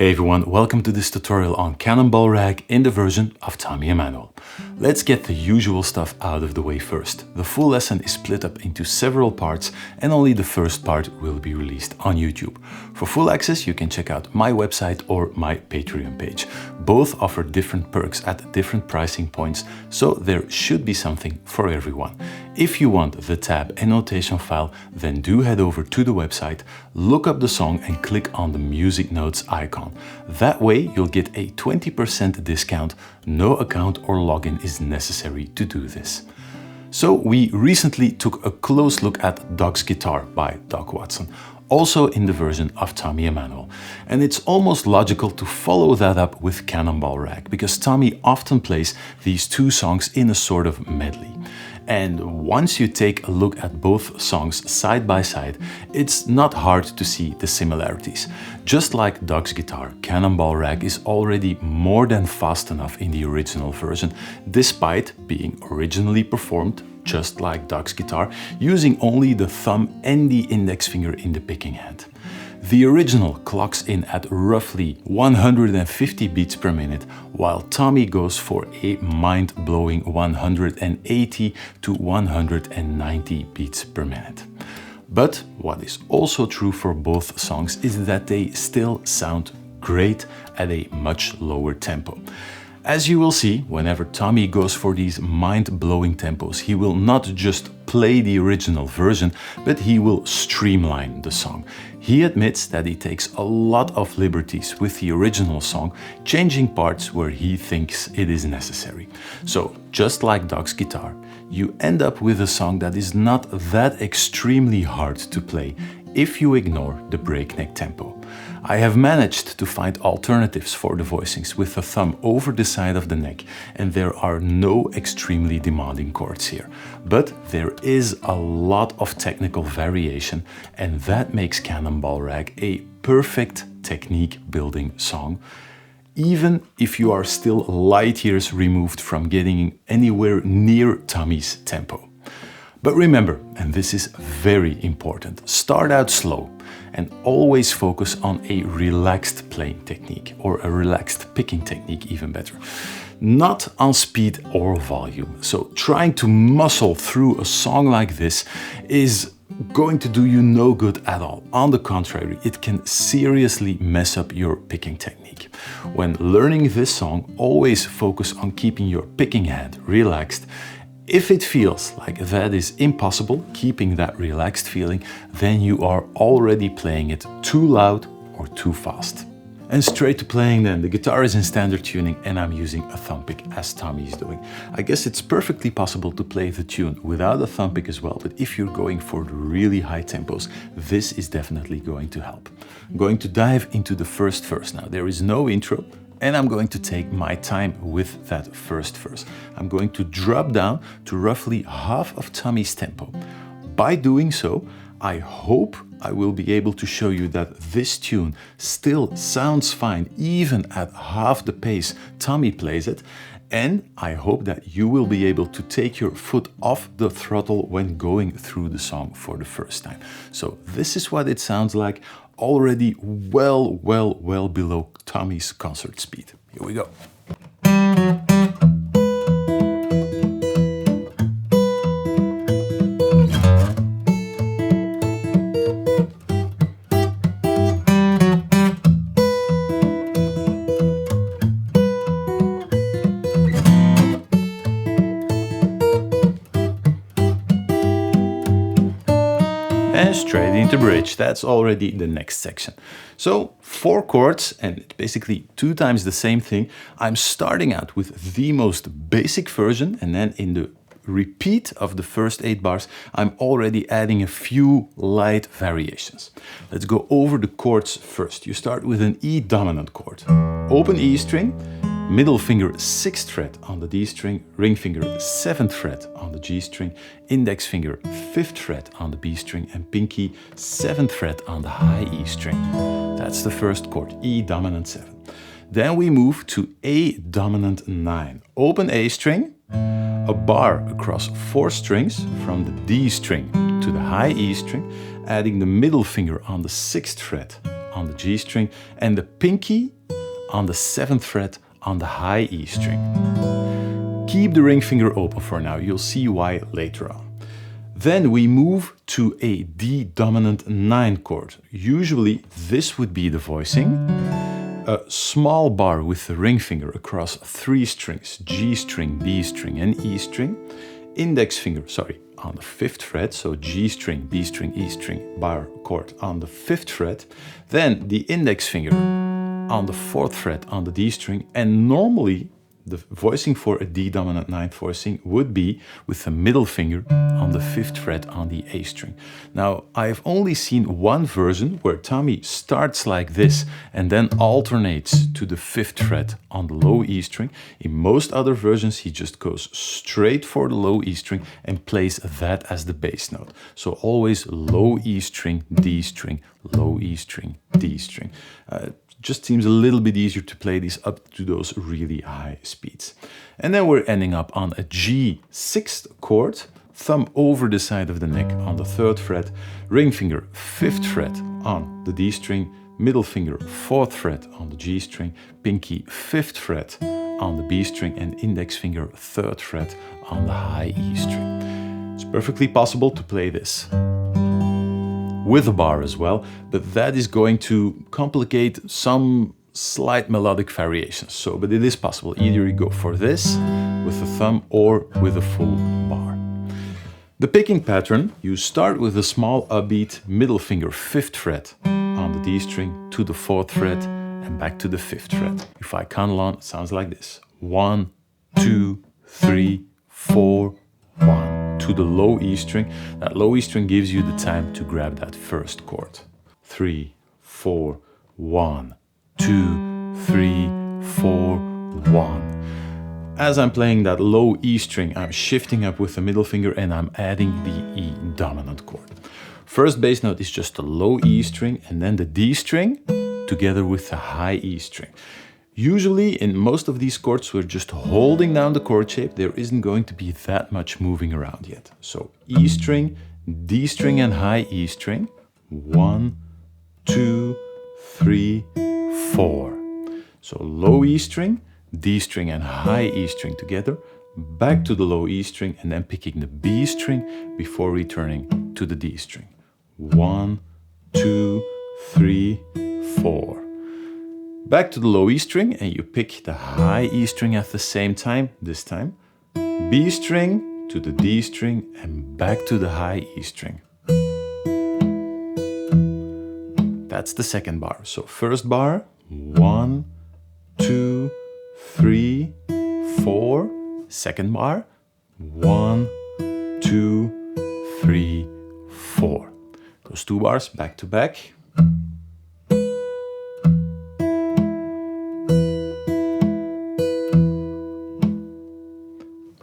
Hey everyone, welcome to this tutorial on Cannonball Rag in the version of Tommy Emmanuel. Let's get the usual stuff out of the way first. The full lesson is split up into several parts and only the first part will be released on YouTube. For full access, you can check out my website or my Patreon page. Both offer different perks at different pricing points, so there should be something for everyone. If you want the tab and notation file, then do head over to the website, look up the song and click on the music notes icon. That way you'll get a 20% discount. No account or login is necessary to do this. So we recently took a close look at Doc's Guitar by Doc Watson, also in the version of Tommy Emmanuel. And it's almost logical to follow that up with Cannonball Rag, because Tommy often plays these two songs in a sort of medley. And once you take a look at both songs side by side, it's not hard to see the similarities. Just like Doc's Guitar, Cannonball Rag is already more than fast enough in the original version, despite being originally performed just like Doc's Guitar, using only the thumb and the index finger in the picking hand. The original clocks in at roughly 150 beats per minute, while Tommy goes for a mind-blowing 180 to 190 beats per minute. But what is also true for both songs is that they still sound great at a much lower tempo. As you will see, whenever Tommy goes for these mind-blowing tempos, he will not just play the original version, but he will streamline the song. He admits that he takes a lot of liberties with the original song, changing parts where he thinks it is necessary. So, just like Doc's Guitar, you end up with a song that is not that extremely hard to play if you ignore the breakneck tempo. I have managed to find alternatives for the voicings with the thumb over the side of the neck, and there are no extremely demanding chords here. But there is a lot of technical variation, and that makes Cannonball Rag a perfect technique building song, even if you are still light years removed from getting anywhere near Tommy's tempo. But remember, and this is very important, start out slow and always focus on a relaxed playing technique, or a relaxed picking technique, even better. Not on speed or volume. So trying to muscle through a song like this is going to do you no good at all. On the contrary, it can seriously mess up your picking technique. When learning this song, always focus on keeping your picking hand relaxed. If it feels like that is impossible, keeping that relaxed feeling, then you are already playing it too loud or too fast. And straight to playing then. The guitar is in standard tuning and I'm using a thumb pick as Tommy is doing. I guess it's perfectly possible to play the tune without a thumb pick as well, but if you're going for the really high tempos, this is definitely going to help. I'm going to dive into the first verse now. There is no intro, and I'm going to take my time with that first verse. I'm going to drop down to roughly half of Tommy's tempo. By doing so, I hope I will be able to show you that this tune still sounds fine even at half the pace Tommy plays it, and I hope that you will be able to take your foot off the throttle when going through the song for the first time. So this is what it sounds like, already well below Tommy's concert speed. Here we go. And straight into bridge. That's already the next section. So 4 chords, and it's basically 2 times the same thing. I'm starting out with the most basic version, and then in the repeat of the first 8 bars, I'm already adding a few light variations. Let's go over the chords first. You start with an E dominant chord. Open E string, middle finger 6th fret on the D string, ring finger 7th fret on the G string, index finger 5th fret on the B string, and pinky 7th fret on the high E string. That's the first chord, E dominant 7. Then we move to A dominant 9. Open A string, a bar across 4 strings from the D string to the high E string, adding the middle finger on the 6th fret on the G string and the pinky on the 7th fret on the high E string. Keep the ring finger open for now, you'll see why later on. Then we move to a D dominant 9 chord. Usually this would be the voicing. A small bar with the ring finger across 3 strings, G string, B string and E string. Index finger, on the 5th fret, so G string, B string, E string, bar chord on the 5th fret. Then the index finger on the 4th fret on the D string, and normally the voicing for a D dominant 9th voicing would be with the middle finger on the 5th fret on the A string. Now, I've only seen one version where Tommy starts like this and then alternates to the 5th fret on the low E string. In most other versions, he just goes straight for the low E string and plays that as the bass note. So always low E string, D string, low E string, D string. Just seems a little bit easier to play these up to those really high speeds. And then we're ending up on a G 6th chord, thumb over the side of the neck on the 3rd fret, ring finger 5th fret on the D string, middle finger 4th fret on the G string, pinky 5th fret on the B string, and index finger 3rd fret on the high E string. It's perfectly possible to play this with a bar as well, but that is going to complicate some slight melodic variations. But it is possible. Either you go for this with the thumb or with a full bar. The picking pattern, you start with a small upbeat middle finger 5th fret on the D string to the 4th fret and back to the 5th fret. If I count along, it sounds like this. 1, 2, 3, 4, 1. To the low E string. That low E string gives you the time to grab that first chord. 3, 4, 1, 2, 3, 4, 1. As I'm playing that low E string, I'm shifting up with the middle finger and I'm adding the E dominant chord. First bass note is just the low E string and then the D string together with the high E string. Usually in most of these chords we're just holding down the chord shape. There isn't going to be that much moving around yet. So E string, D string and high E string. 1, 2, 3, 4. So low E string, D string and high E string together, back to the low E string and then picking the B string before returning to the D string. 1, 2, 3, 4. Back to the low E string and you pick the high E string at the same time, this time. B string to the D string and back to the high E string. That's the second bar. So first bar, 1, 2, 3, 4. Second bar, 1, 2, 3, 4. Those 2 bars back to back.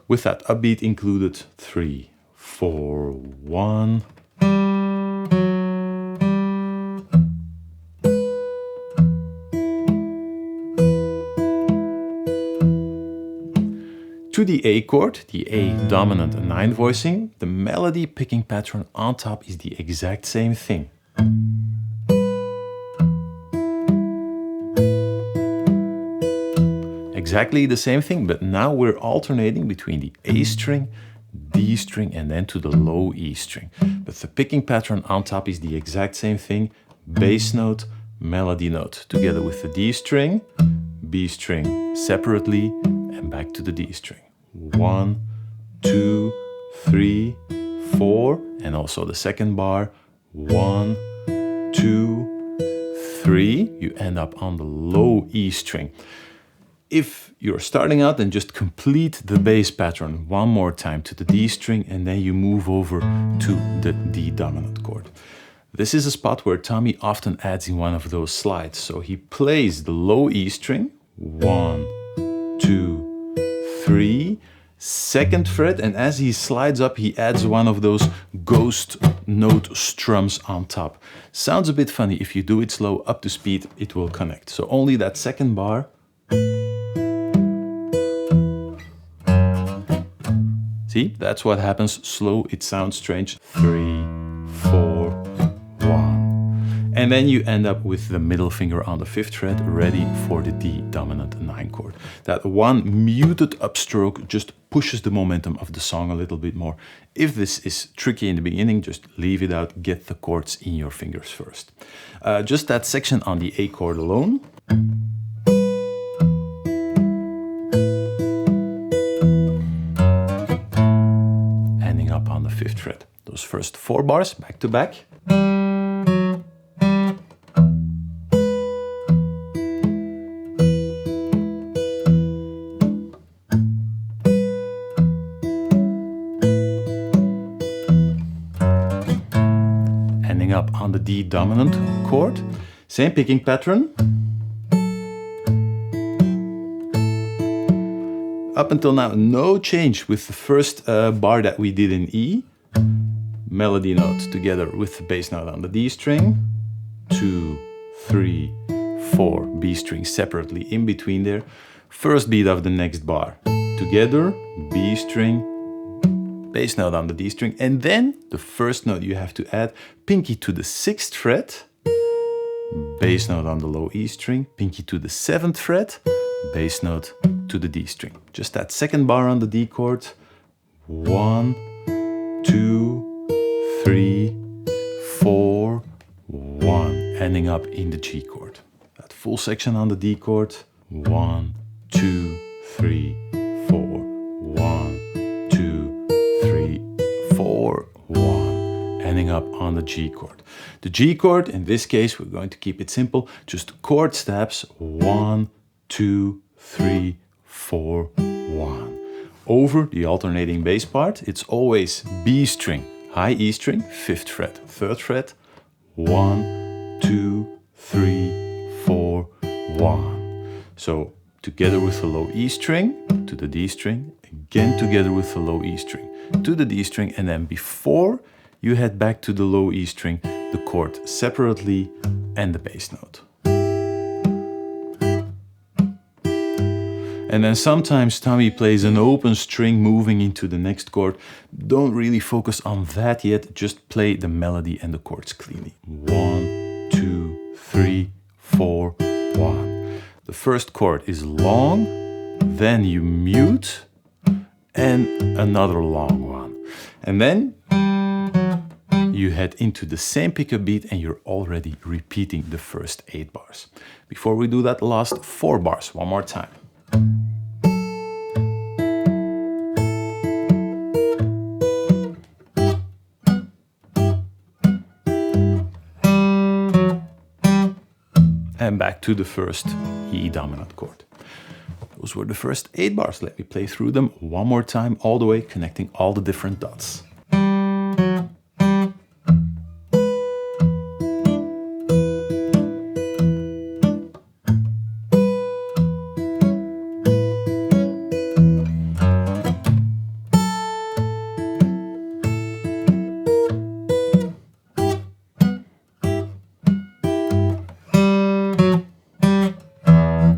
With that upbeat included. 3, 4, 1. To the A chord, the A dominant 9 voicing, the melody picking pattern on top is the exact same thing. Exactly the same thing, but now we're alternating between the A string, D string, and then to the low E string. But the picking pattern on top is the exact same thing. Bass note, melody note, together with the D string, B string separately, and back to the D string. 1, 2, 3, 4, and also the second bar. 1, 2, 3. You end up on the low E string. If you're starting out, then just complete the bass pattern one more time to the D string and then you move over to the D dominant chord. This is a spot where Tommy often adds in one of those slides. So he plays the low E string, 1, 2, 3, 2nd fret, and as he slides up, he adds one of those ghost note strums on top. Sounds a bit funny. If you do it slow up to speed, it will connect. So only that second bar. See, that's what happens. Slow, it sounds strange. 3, 4, 1. And then you end up with the middle finger on the 5th fret, ready for the D dominant 9 chord. That one muted upstroke just pushes the momentum of the song a little bit more. If this is tricky in the beginning, just leave it out, get the chords in your fingers first. Just that section on the A chord alone. Ending up on the 5th fret. Those first 4 bars back to back. Up on the D dominant chord, same picking pattern. Up until now, no change with the first bar that we did in E. Melody note together with the bass note on the D string. 2, 3, 4, B string separately in between there. First beat of the next bar together, B string, bass note on the D string, and then the first note you have to add, pinky to the 6th fret, bass note on the low E string, pinky to the 7th fret, bass note to the D string. Just that second bar on the D chord. 1, 2, 3, 4, 1, ending up in the G chord. That full section on the D chord. 1, 2, 3, 4, 1, 2, 3, 4, 1, ending up on the G chord. The G chord, in this case, we're going to keep it simple, just chord steps, 1, 2, 3, 4, 1. Over the alternating bass part, it's always B string, high E string, 5th fret, 3rd fret, 1, 2, 3, 4, 1. So together with the low E string to the D string, again together with the low E string to the D string, and then before you head back to the low E string, the chord separately and the bass note. And then sometimes Tommy plays an open string moving into the next chord. Don't really focus on that yet, just play the melody and the chords cleanly. 1, 2, 3, 4, 1. The first chord is long, then you mute, and another long one. And then you head into the same pickup beat and you're already repeating the first 8 bars. Before we do that last 4 bars, one more time. And back to the first E dominant chord. Those were the first 8 bars. Let me play through them one more time, all the way, connecting all the different dots.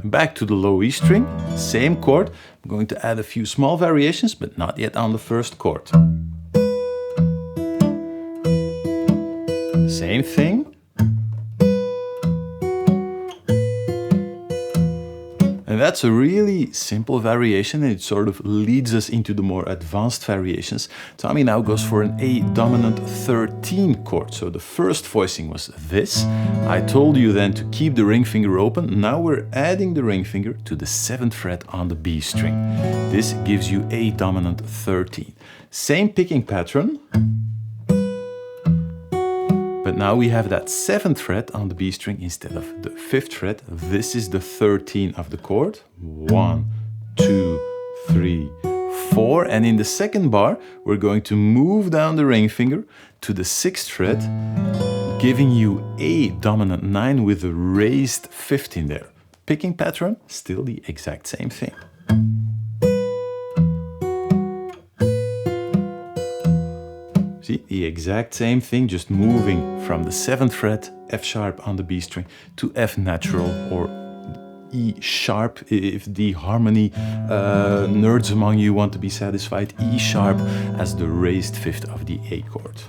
Back to the low E string, same chord. I'm going to add a few small variations, but not yet on the first chord. Same thing. And that's a really simple variation, and it sort of leads us into the more advanced variations. Tommy now goes for an A dominant 13 chord. So the first voicing was this. I told you then to keep the ring finger open. Now we're adding the ring finger to the 7th fret on the B string. This gives you A dominant 13. Same picking pattern. But now we have that 7th fret on the B string instead of the 5th fret. This is the 13 of the chord. 1, 2, 3, 4. And in the second bar, we're going to move down the ring finger to the 6th fret, giving you A dominant 9 with a raised 5th in there. Picking pattern, still the exact same thing. See, the exact same thing, just moving from the 7th fret, F sharp on the B string, to F natural or E sharp, if the harmony nerds among you want to be satisfied, E sharp as the raised 5th of the A chord.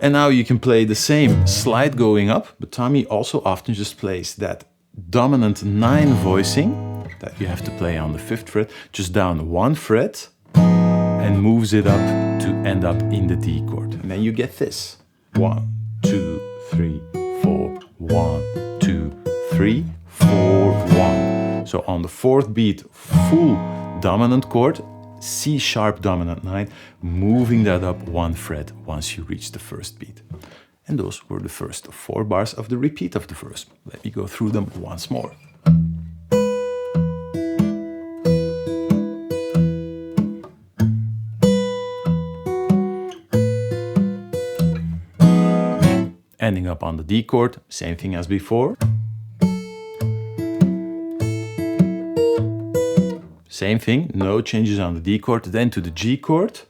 And now you can play the same slide going up, but Tommy also often just plays that dominant 9 voicing that you have to play on the 5th fret, just down 1 fret, and moves it up to end up in the D chord. And then you get this. 1, 2, 3, 4, 1, 2, 3, 4, 1. So on the 4th beat, full dominant chord, C sharp dominant 9, moving that up 1 fret once you reach the 1st beat. And those were the first 4 bars of the repeat of the verse. Let me go through them once more. Ending up on the D chord, same thing as before. Same thing, no changes on the D chord, then to the G chord.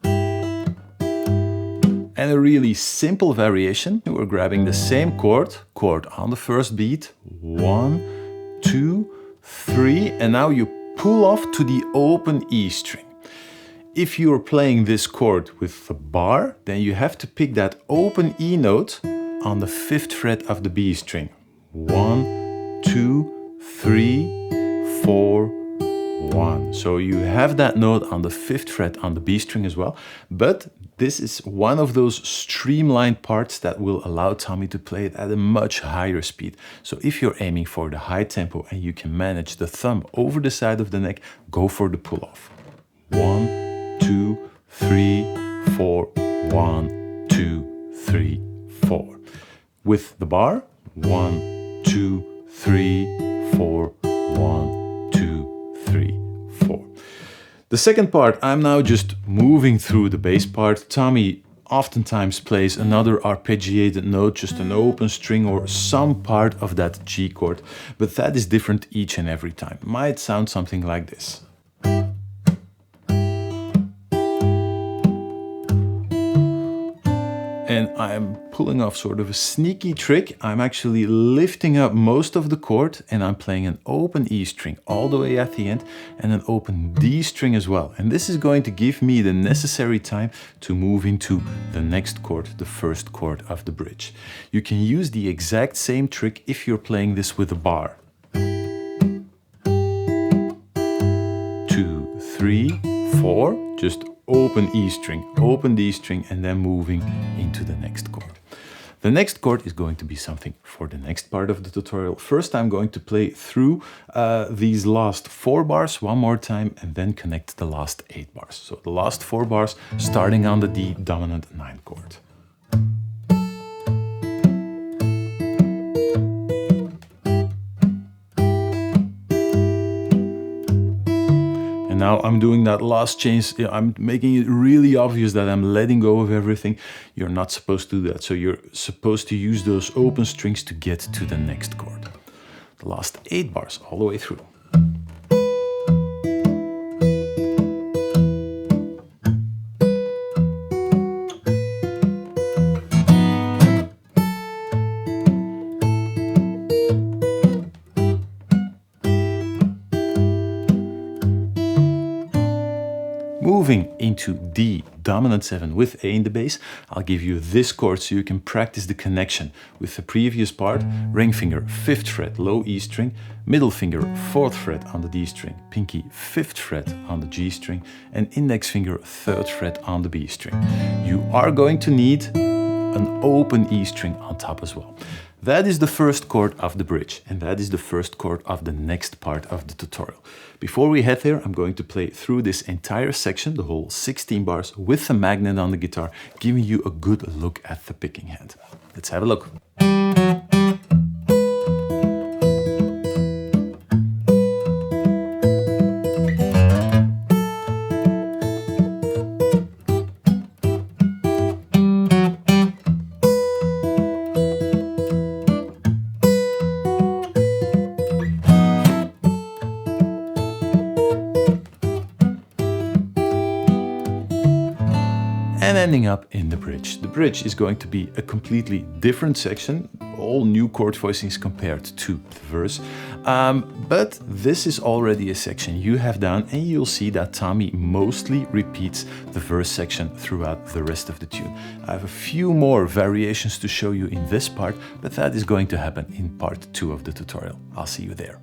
And a really simple variation, we're grabbing the same chord on the 1st beat, 1, 2, 3, and now you pull off to the open E string. If you're playing this chord with the bar, then you have to pick that open E note on the 5th fret of the B string. 1, 2, 3, 4, 1. So you have that note on the 5th fret on the B string as well, but this is one of those streamlined parts that will allow Tommy to play it at a much higher speed. So if you're aiming for the high tempo and you can manage the thumb over the side of the neck, go for the pull-off. 1, 2, 3, 4, 1, 2, 3, 4. With the bar, 1, 2, 3, 4, 1, 2, 3, 4. The second part, I'm now just moving through the bass part. Tommy oftentimes plays another arpeggiated note, just an open string or some part of that G chord, but that is different each and every time. Might sound something like this. And I'm pulling off sort of a sneaky trick. I'm actually lifting up most of the chord and I'm playing an open E string all the way at the end and an open D string as well. And this is going to give me the necessary time to move into the next chord, the 1st chord of the bridge. You can use the exact same trick if you're playing this with a bar. 2, 3, 4, just open E string, open D string, and then moving into the next chord. The next chord is going to be something for the next part of the tutorial. First, I'm going to play through these last 4 bars one more time and then connect the last 8 bars. So the last 4 bars starting on the D dominant 9 chord. Now I'm doing that last change, I'm making it really obvious that I'm letting go of everything. You're not supposed to do that, so you're supposed to use those open strings to get to the next chord. The last 8 bars all the way through. Moving into D dominant 7 with A in the bass, I'll give you this chord so you can practice the connection with the previous part. Ring finger 5th fret low E string, middle finger 4th fret on the D string, pinky 5th fret on the G string, and index finger 3rd fret on the B string. You are going to need an open E string on top as well. That is the 1st chord of the bridge, and that is the 1st chord of the next part of the tutorial. Before we head there, I'm going to play through this entire section, the whole 16 bars, with the magnet on the guitar, giving you a good look at the picking hand. Let's have a look. And ending up in the bridge. The bridge is going to be a completely different section. all new chord voicings compared to the verse. But this is already a section you have done, and you'll see that Tommy mostly repeats the verse section throughout the rest of the tune. I have a few more variations to show you in this part, but that is going to happen in part 2 of the tutorial. I'll see you there.